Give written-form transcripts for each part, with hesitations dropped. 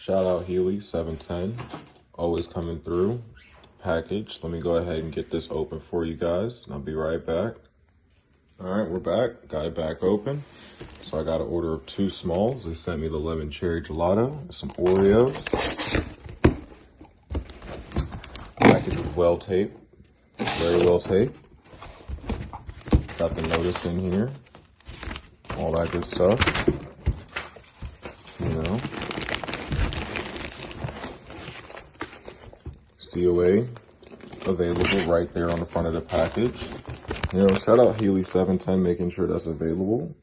Shout out Healy 710, always coming through. Package. Let me go ahead and get this open for you guys, and I'll be right back. All right, we're back. Got it back open. So I got an order of 2 smalls. They sent me the lemon cherry gelato, some Oreos. Package is well taped, very well taped. Got the notice in here, all that good stuff. You know, COA available right there on the front of the package. You know, shout out Healy 710 making sure that's available.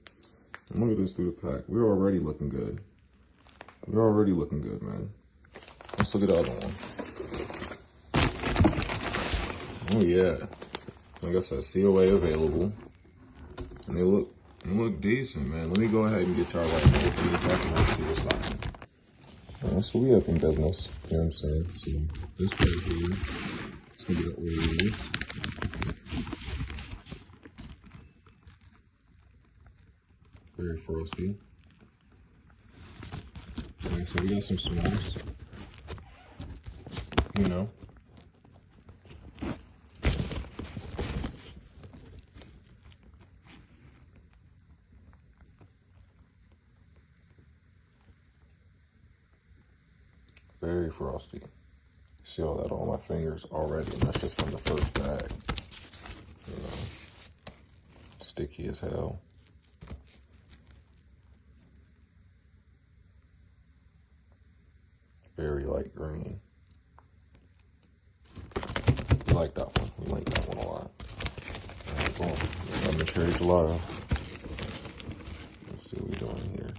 And look at this through the pack. We're already looking good. We're already looking good, man. Let's look at the other one. Oh yeah, like I said, COA available, and they look decent, man. Let me go ahead and get y'all right now. Open this up and let's see what's happening. Alright, so we up in business. You know what I'm saying? So this right here, it's gonna be the Oreos. Very frosty. Alright, so we got some smalls. You know. Very frosty. See all that on my fingers already, and that's just from the first bag. You know, sticky as hell. Very light green. We like that one. We like that one a lot. All right, boom. Lemon cherry gelato. Let's see what we're doing here.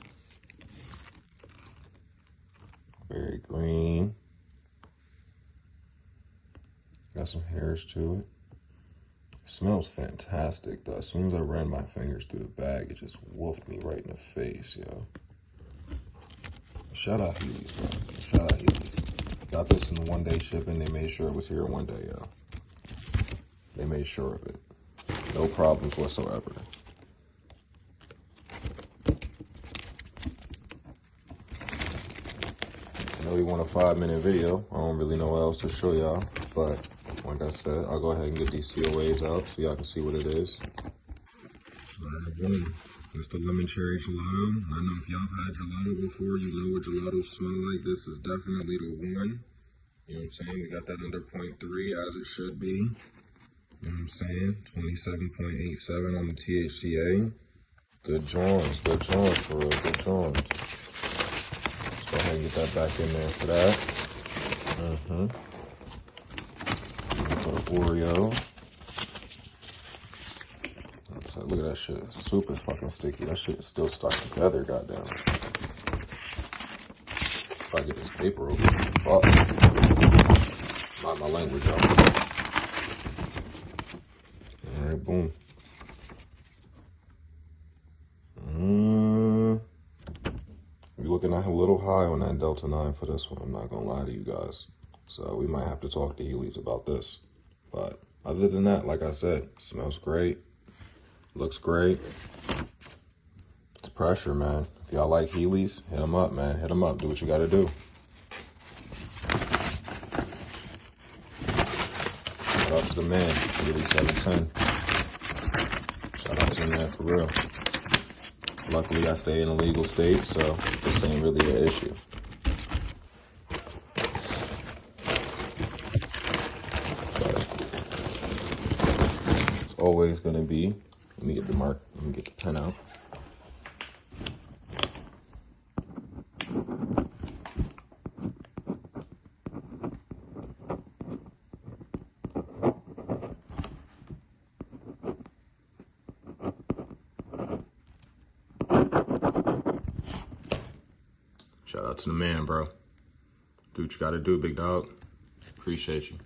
Very green. Got some hairs to it. It smells fantastic though. As soon as I ran my fingers through the bag, it just wolfed me right in the face, yo. Shout out Healy's, bro. Shout out Healy's. Got this in 1-day shipping. They made sure it was here in 1 day, yo. They made sure of it. No problems whatsoever. I know we want a 5-minute video. I don't really know what else to show y'all, but like I said, I'll go ahead and get these COAs out so y'all can see what it is. Alright, boom. It's the lemon cherry gelato. I know if y'all have had gelato before, you know what gelatos smell like. This is definitely the one. You know what I'm saying? We got that under 0.3 as it should be. You know what I'm saying? 27.87 on the THCA. Good joints for real, good joints. Go ahead and get that back in there for that. Put an Oreo. So look at that shit. It's super fucking sticky. That shit is still stuck together, goddamn. If I get this paper over, fuck. Not my language, y'all. Alright, boom. We're looking at a little high on that Delta 9 for this one. I'm not gonna lie to you guys. So we might have to talk to Healy's about this. But other than that, like I said, smells great. Looks great. It's pressure, man. If y'all like Healy's, hit them up, man. Hit them up. Do what you gotta do. Shout out to the man, Healy 710. Shout out to him, man, for real. Luckily, I stay in a legal state, so this ain't really an issue. But it's always gonna be. Let me get the mark. Let me get the pen out. Shout out to the man, bro. Do what you gotta do, big dog. Appreciate you.